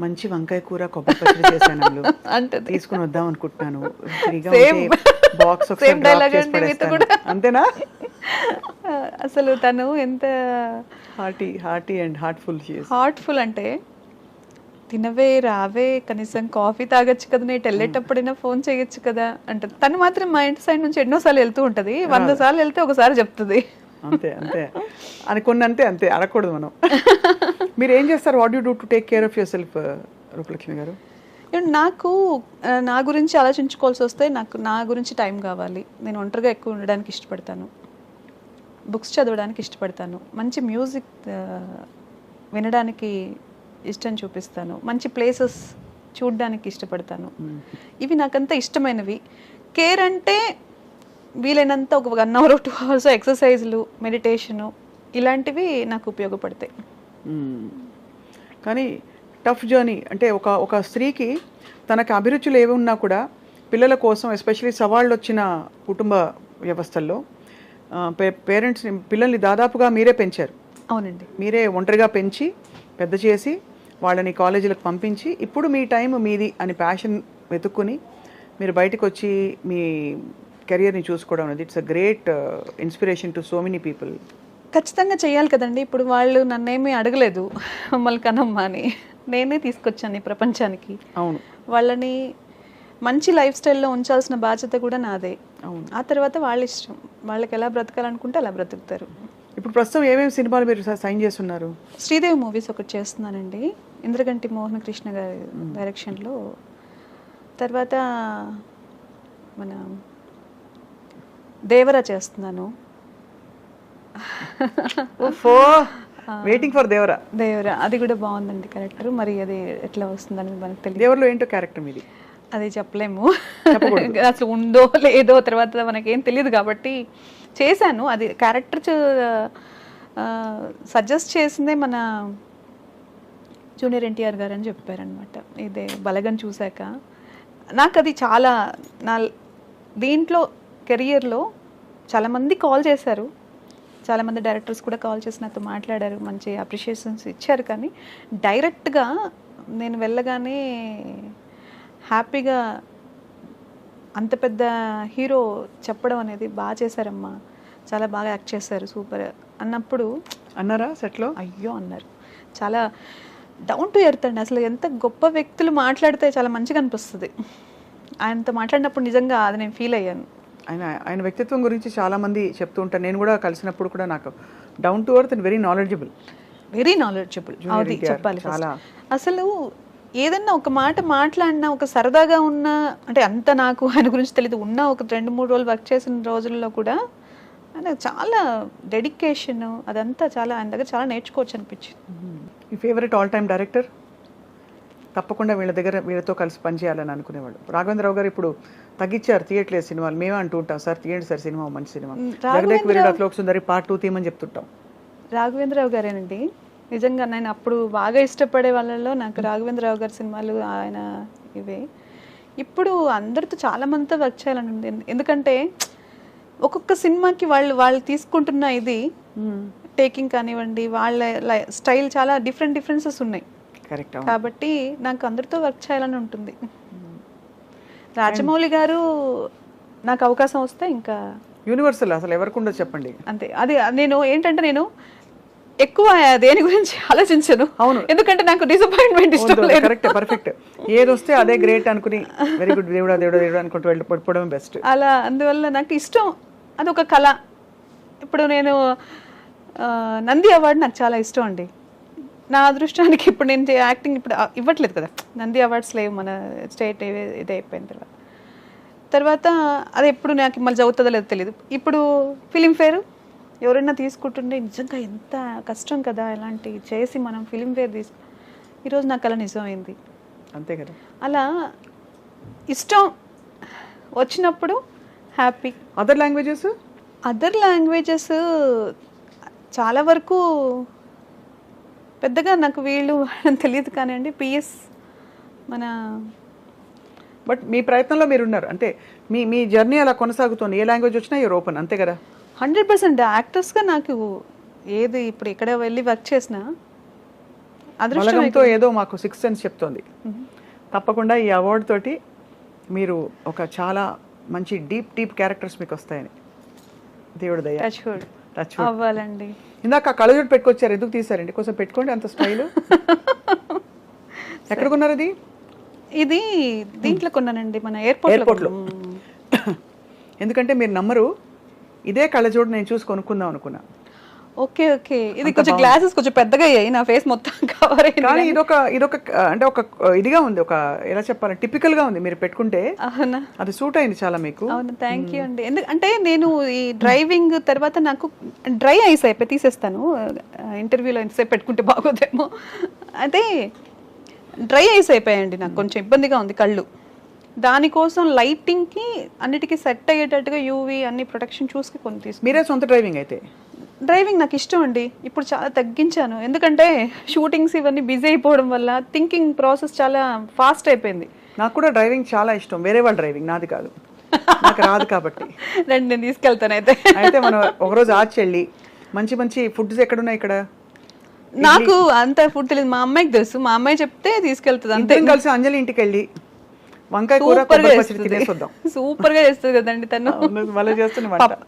మంచి వంకాయ కూర కొబ్బరి పచ్చడి చేశాను అంటే తీసుకుని వద్దాం అనుకుంటున్నాను, బాక్స్ అంతేనా? అసలు తను ఎంత హార్టీ అండ్ హార్ట్ఫుల్ అంటే తినవే రావే కనీసం కాఫీ తాగొచ్చు కదా, నేను వెళ్ళేటప్పుడైనా ఫోన్ చేయొచ్చు కదా అంటే. తను మాత్రం మా ఇంటి సైడ్ నుంచి ఎన్నోసార్లు వెళ్తూ ఉంటది, 100 సార్లు వెళ్తే ఒకసారి చెప్తుంది. అంతే అనుకున్న అంతే అనకూడదు మనం. మీరు ఏం చేస్తారు? What you do to take care of your self Rupalakshmi గారు? నాకు నా గురించి ఆలోచించుకోవాల్సి వస్తే నా గురించి టైం కావాలి. నేను ఒంటరిగా ఎక్కువ ఉండడానికి ఇష్టపడతాను, బుక్స్ చదవడానికి ఇష్టపడతాను, మంచి మ్యూజిక్ వినడానికి ఇష్టం చూపిస్తాను, మంచి ప్లేసెస్ చూడడానికి ఇష్టపడతాను. ఇవి నాకంతా ఇష్టమైనవి. కేర్ అంటే వీలైనంత ఒక 1 hour 2 hours ఎక్సర్సైజ్లు, మెడిటేషను ఇలాంటివి నాకు ఉపయోగపడతాయి. కానీ టఫ్ జర్నీ అంటే ఒక స్త్రీకి తనకు అభిరుచులు ఏవి ఉన్నా కూడా పిల్లల కోసం ఎస్పెషలీ సవాళ్ళు వచ్చిన కుటుంబ వ్యవస్థల్లో పేరెంట్స్ని పిల్లల్ని దాదాపుగా మీరే పెంచారు. అవునండి, మీరే ఒంటరిగా పెంచి పెద్ద చేసి వాళ్ళని కాలేజీలకు పంపించి ఇప్పుడు మీ టైం మీది అని ప్యాషన్ వెతుక్కుని మీరు బయటకు వచ్చి మీ కెరియర్ని చూసుకోవడం అనేది it's a great inspiration to so many people. ఖచ్చితంగా చేయాలి కదండి. ఇప్పుడు వాళ్ళు నన్నేమీ అడగలేదు మమ్మల్ని కనమ్మా అని, నేనే తీసుకొచ్చాను ఈ ప్రపంచానికి. అవును, వాళ్ళని మంచి లైఫ్ స్టైల్లో ఉంచాల్సిన బాధ్యత కూడా నాదే. అవును, ఆ తర్వాత వాళ్ళ ఇష్టం, వాళ్ళకి ఎలా బ్రతకాలనుకుంటే అలా బ్రతుకుతారు. ఇప్పుడు ప్రస్తుతం ఏమేమి సినిమాలు మీరు సైన్ చేస్తున్నారు? శ్రీదేవి మూవీస్ ఒకటి చేస్తున్నానండి, ఇంద్రగంటి మోహన కృష్ణ గారి డైరెక్షన్లో. తర్వాత మన దేవరా చేస్తున్నాను. Waiting for Devara. దేవరా అది కూడా బాగుందండి క్యారెక్టర్. మరి అది ఎట్లా వస్తుందని మనకు తెలియదు. దేవరలో ఏంటో క్యారెక్టర్ మీది అది చెప్పలేము. అసలు ఉందో లేదో తర్వాత మనకేం తెలియదు కాబట్టి చేశాను. అది క్యారెక్టర్ సజెస్ట్ చేసిందే మన జూనియర్ ఎన్టీఆర్ గారు అని చెప్పారనమాట. ఇదే బలగం చూశాక నాకు అది చాలా నా దీంట్లో కెరియర్లో చాలామంది కాల్ చేశారు, చాలామంది డైరెక్టర్స్ కూడా కాల్ చేసి నాతో మాట్లాడారు, మంచి అప్రిషియేషన్స్ ఇచ్చారు. కానీ డైరెక్ట్గా నేను వెళ్ళగానే హ్యాపీగా అంత పెద్ద హీరో చెప్పడం అనేది బాగా చేశారమ్మా, చాలా బాగా యాక్ట్ చేశారు, సూపర్ అన్నప్పుడు అన్నారా సెట్లో? అయ్యో అన్నారు. చాలా డౌన్ టు ఎర్త్ అండి. అసలు ఎంత గొప్ప వ్యక్తులు మాట్లాడితే చాలా మంచిగా అనిపిస్తుంది. ఆయనతో మాట్లాడినప్పుడు నిజంగా అది నేను ఫీల్ అయ్యాను. ఆయన వ్యక్తిత్వం గురించి చాలా మంది చెప్తూ ఉంటాను. నేను కూడా కలిసినప్పుడు కూడా నాకు down to earth and very knowledgeable. అది చెప్పాలి. అసలు ఏదన్నా ఒక మాట మాట్లాడినా, ఒక సరదాగా ఉన్న అంటే అంత నాకు ఆయన గురించి తెలియదు, ఉన్న ఒక 2-3 రోజులు వర్క్ చేసిన రోజుల్లో కూడా ఆయన చాలా డెడికేషన్ అదంతా చాలా ఆయన దగ్గర చాలా నేర్చుకోవచ్చు అనిపించింది. మీ ఫేవరెట్ ఆల్ టైమ్ డైరెక్టర్? తప్పకుండా వీళ్ళతో కలిసి పనిచేయాలని అనుకునేవాళ్ళు. రాఘవేంద్రరావు గారు ఇప్పుడు తగ్గించారు, తీయట్లేదు సినిమాలు. మేమే అంటూ ఉంటాం, సార్ తీయండి సార్ సినిమా, మంచి సినిమా. జగదేక్ వీరుడు అతిలోక సుందరి పార్ట్ 2 తీయమని చెప్తుంటాం. రాఘవేంద్రరావు గారేనండి నిజంగా. నేను అప్పుడు బాగా ఇష్టపడే వాళ్ళలో నాకు రాఘవేంద్రరావు గారి సినిమాలు ఆయన ఇవే. ఇప్పుడు అందరితో చాలా మందితో వర్క్ చేయాలని ఉంది. ఎందుకంటే ఒక్కొక్క సినిమాకి వాళ్ళు తీసుకుంటున్న ఇది టేకింగ్ కానివ్వండి, వాళ్ళ స్టైల్ చాలా డిఫరెన్సెస్ ఉన్నాయి. కరెక్ట్. కాబట్టి నాకు అందరితో వర్క్ చేయాలని ఉంటుంది. రాజమౌళి గారు నాకు అవకాశం వస్తే ఇంకా యూనివర్సల్ అసలు ఎవరికి ఉండదు చెప్పండి. అంతే. అది నేను ఏంటంటే నేను ఎక్కువ దేని గురించి ఆలోచించను. అవును, ఎందుకంటే నాకు డిసప్పాయింట్మెంట్ ఇష్టం లేదు. Correct, perfect. ఏది వస్తే అదే గ్రేట్ అనుకుని వెరీ గుడ్ దేవుడా దేవుడా దేవుడా అనుకుంటూ వెళ్ళిపోవడం బెస్ట్. అలా అందువల్ల నాకు ఇష్టం, అది ఒక కళ. ఇప్పుడు నేను నంది అవార్డు నాకు చాలా ఇష్టం అండి. నా అదృష్టానికి ఇప్పుడు నేను యాక్టింగ్ ఇప్పుడు ఇవ్వట్లేదు కదా, నంది అవార్డ్స్ లేవు మన స్టేట్ ఇది అయిపోయిన తర్వాత అది ఎప్పుడు నాకు మళ్ళీ చదువుతుందో లేదో తెలియదు. ఇప్పుడు ఫిలింఫేర్ ఎవరైనా తీసుకుంటుండే నిజంగా ఎంత కష్టం కదా ఇలాంటి చేసి మనం ఫిలింఫేర్ ఈరోజు నాకు అలా నిజమైంది. అంతే కదా. అలా ఇష్టం వచ్చినప్పుడు హ్యాపీ. అదర్ లాంగ్వేజెస్ చాలా వరకు పెద్దగా నాకు వీళ్ళు తెలియదు కానివ్వండి. పిఎస్ మన బట్ మీ ప్రయత్నంలో మీరు ఉన్నారు అంటే మీ జర్నీ అలా కొనసాగుతుంది. ఏ లాంగ్వేజ్ వచ్చినా యూర్ ఓపెన్, అంతే కదా. 100% యాక్టర్స్గా నాకు ఏది ఇప్పుడు ఎక్కడ వెళ్ళి వర్క్ చేసినా అదృష్టంతో ఏదో మాకు 6th సెన్స్ చెప్తోంది. తప్పకుండా ఈ అవార్డు తోటి మీరు ఒక చాలా మంచి డీప్ క్యారెక్టర్స్ మీకు వస్తాయని దేవుడు దయ. టచ్ అవ్వాలండి. ఇందాక కళ్ళజోడు పెట్టుకొచ్చారు, ఎందుకు తీసారండి? కొంచెం పెట్టుకోండి, అంత స్టైల్. ఎక్కడ కొన్నారు అది? ఇది దీంట్లో కొన్నానండి, మన ఎయిర్పోర్ట్లో. ఎందుకంటే మీరు నమ్మరు, ఇదే కళ్ళజోడు నేను చూసి కొనుక్కుందాం అనుకున్నా. ఓకే. ఇది కొంచెం గ్లాసెస్ కొంచెం పెద్దగా అయ్యాయి, నా ఫేస్ మొత్తం కవర్ అయ్యింది. కానీ ఇదొక అంటే ఒక ఇదిగా ఉంది, ఒక ఎలా చెప్పాలి, టిపికల్ గా ఉంది. మీరు పెట్టుకుంటే అది సూట్ అయింది చాలా మీకు. అవును, థ్యాంక్ యూ అండి. ఎందుకంటే నేను ఈ డ్రైవింగ్ తర్వాత నాకు డ్రై ఐస్ అయిపోయి తీసేస్తాను, ఇంటర్వ్యూలో ఎంతసేపు పెట్టుకుంటే బాగోదేమో. అయితే డ్రై ఐస్ అయిపోయాయండి, నాకు కొంచెం ఇబ్బందిగా ఉంది కళ్ళు. దానికోసం లైటింగ్కి అన్నిటికీ సెట్ అయ్యేటట్టుగా యూవీ అన్ని ప్రొటెక్షన్ చూసుకుని కొన్ని తీసుకు. మీరే సొంత డ్రైవింగ్ అయితే? డ్రైవింగ్ నాకు ఇష్టం అండి, ఇప్పుడు చాలా తగ్గించాను. ఎందుకంటే షూటింగ్స్ ఇవన్నీ బిజీ అయిపోవడం వల్ల థింకింగ్ ప్రాసెస్ చాలా ఫాస్ట్ అయిపోయింది. నాకు కూడా డ్రైవింగ్ చాలా ఇష్టం, వేరే వాళ్ళ డ్రైవింగ్, నాది కాదు, నాకు రాదు కాబట్టి. రండి నేను తీసుకెళ్తాను. అయితే మనం ఒకరోజు ఆచి వెళ్ళి మంచి ఫుడ్స్ ఎక్కడున్నాయి ఇక్కడ? నాకు అంత ఫుడ్ తెలియదు, మా అమ్మాయికి తెలుసు, మా అమ్మాయి చెప్తే తీసుకెళ్తుంది. అంతే. కలిసి అంజలి ఇంటికి వెళ్ళి వంకాయ కూర సూపర్ గా చేస్తుంది కదండి తను.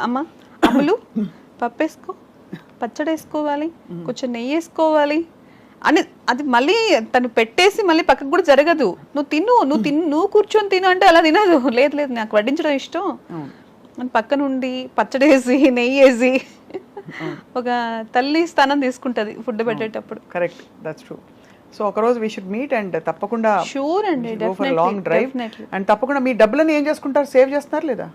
అమ్మ అమ్ములు పప్పు వేసుకో, పచ్చడి వేసుకోవాలి, కొంచెం నెయ్యి వేసుకోవాలి అని అది మళ్ళీ తను పెట్టేసి మళ్ళీ పక్కకు కూడా జరగదు. నువ్వు కూర్చొని తిను అంటే అలా తినదు. లేదు నాకు వడ్డించడం ఇష్టం అని పక్క నుండి పచ్చడి వేసి నెయ్యి వేసి ఒక తల్లి స్థానం తీసుకుంటది ఫుడ్ పెట్టేటప్పుడు. Correct, that's true. సో ఒక రోజు వి షుడ్ మీట్ అండ్ తప్పకుండా షూర్ అండి, లాంగ్ డ్రైవ్. అండ్ తప్పకుండా మీ డబ్బులను ఏం చేసుకుంటారు, సేవ్ చేస్తున్నారు లేదా?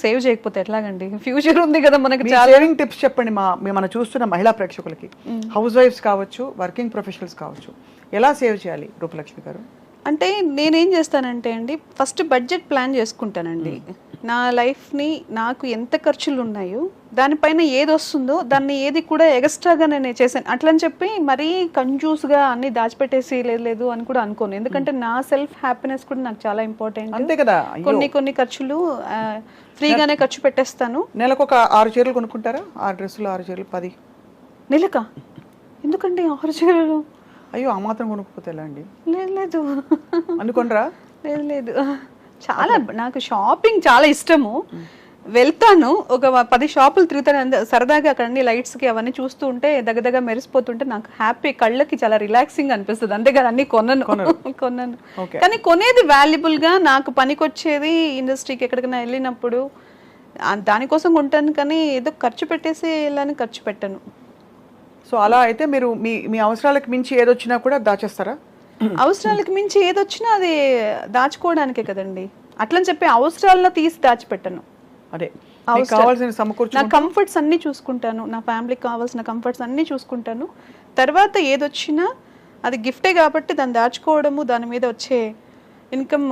సేవ్ చేయకపోతే ఎట్లాగండి, ఫ్యూచర్ ఉంది కదా మనకి మీ చాలా. సేవింగ్ టిప్స్ చెప్పండి మనం చూస్తున్న మహిళా ప్రేక్షకులకి, హౌస్ వైఫ్స్ కావచ్చు, వర్కింగ్ ప్రొఫెషనల్స్ కావచ్చు, ఎలా సేవ్ చేయాలి రూపలక్ష్మి గారు? అంటే నేనేం చేస్తానంటే అండి, ఫస్ట్ బడ్జెట్ ప్లాన్ చేసుకుంటానండి. నా లైఫ్ని నాకు ఎంత ఖర్చులు ఉన్నాయో దానిపైన ఏది వస్తుందో దాన్ని ఏది కూడా ఎక్స్ట్రాగా నేను చేశాను అట్లని చెప్పి మరీ కంజూస్గా అన్ని దాచిపెట్టేసి లేదు అని కూడా అనుకోను. ఎందుకంటే నా సెల్ఫ్ హ్యాపీనెస్ కూడా నాకు చాలా ఇంపార్టెంట్. అంతే కదా. కొన్ని ఖర్చులు ఫ్రీగానే ఖర్చు పెట్టేస్తాను. నెలకు ఒక 6 చీరలు కొనుక్కుంటారా? 6 డ్రెస్సులు, 6 చీరలు, 10 నెలక ఎందుకండి 6 చీరలు? అయ్యో, ఆ మాత్రం కొనుక్కోపోతే ఎలా అండి? లేదు అనుకోనరా? లేదు చాలా నాకు షాపింగ్ చాలా ఇష్టము. వెళ్తాను, ఒక 10 షాపులు తిరుగుతాను సరదాగా. అక్కడ అన్ని లైట్స్కి అవన్నీ చూస్తూ ఉంటే దగ్గర మెరిసిపోతుంటే నాకు హ్యాపీ, కళ్ళకి చాలా రిలాక్సింగ్ అనిపిస్తుంది. అంతేగాని అన్ని కొన్నాను కానీ కొనేది వాల్యుబుల్గా నాకు పనికొచ్చేది. ఇండస్ట్రీకి ఎక్కడికైనా వెళ్ళినప్పుడు దానికోసం కొంటాను, కానీ ఏదో ఖర్చు పెట్టేసి వెళ్ళని ఖర్చు పెట్టను. సో అలా అయితే మీరు మీ అవసరాలకు మించి ఏదొచ్చినా కూడా దాచేస్తారా? అవసరాలకు మించి ఏదొచ్చినా అది దాచుకోవడానికే కదండి. అట్లని చెప్పి అవసరాలను తీసి దాచిపెట్టను. అదే కావాల్సిన సమకూర్చు, నా కంఫర్ట్స్ అన్నీ చూసుకుంటాను, నా ఫ్యామిలీకి కావాల్సిన కంఫర్ట్స్ అన్నీ చూసుకుంటాను. తర్వాత ఏదొచ్చినా అది గిఫ్టే కాబట్టి దాన్ని దాచుకోవడము, దాని మీద వచ్చే ఇన్కమ్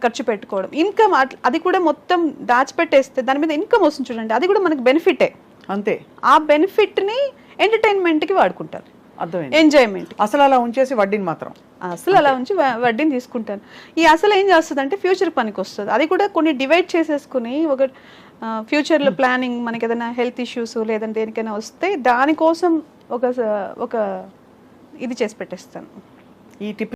ఖర్చు పెట్టుకోవడం. ఇన్కమ్ అది కూడా మొత్తం దాచిపెట్టేస్తే దాని మీద ఇన్కమ్ వస్తుంది చూడండి, అది కూడా మనకి బెనిఫిటే. అంతే. ఆ బెనిఫిట్ని ఎంటర్టైన్మెంట్కి వాడుకుంటారు, అర్థమైంది, ఎంజాయ్మెంట్. అసలు అలా ఉంచేసి వడ్డీని మాత్రం అసలు అలా ఉంచి వడ్డీని తీసుకుంటాను. ఈ అసలు ఏం చేస్తుంది అంటే ఫ్యూచర్ పనికి వస్తుంది. అది కూడా కొన్ని డివైడ్ చేసేసుకుని ఒక ఫ్యూచర్లో ప్లానింగ్, మనకి ఏదైనా హెల్త్ ఇష్యూస్ లేదంటే దేనికైనా వస్తే దానికోసం ఒక ఇది చేసి పెట్టేస్తాను. ఈ టిప్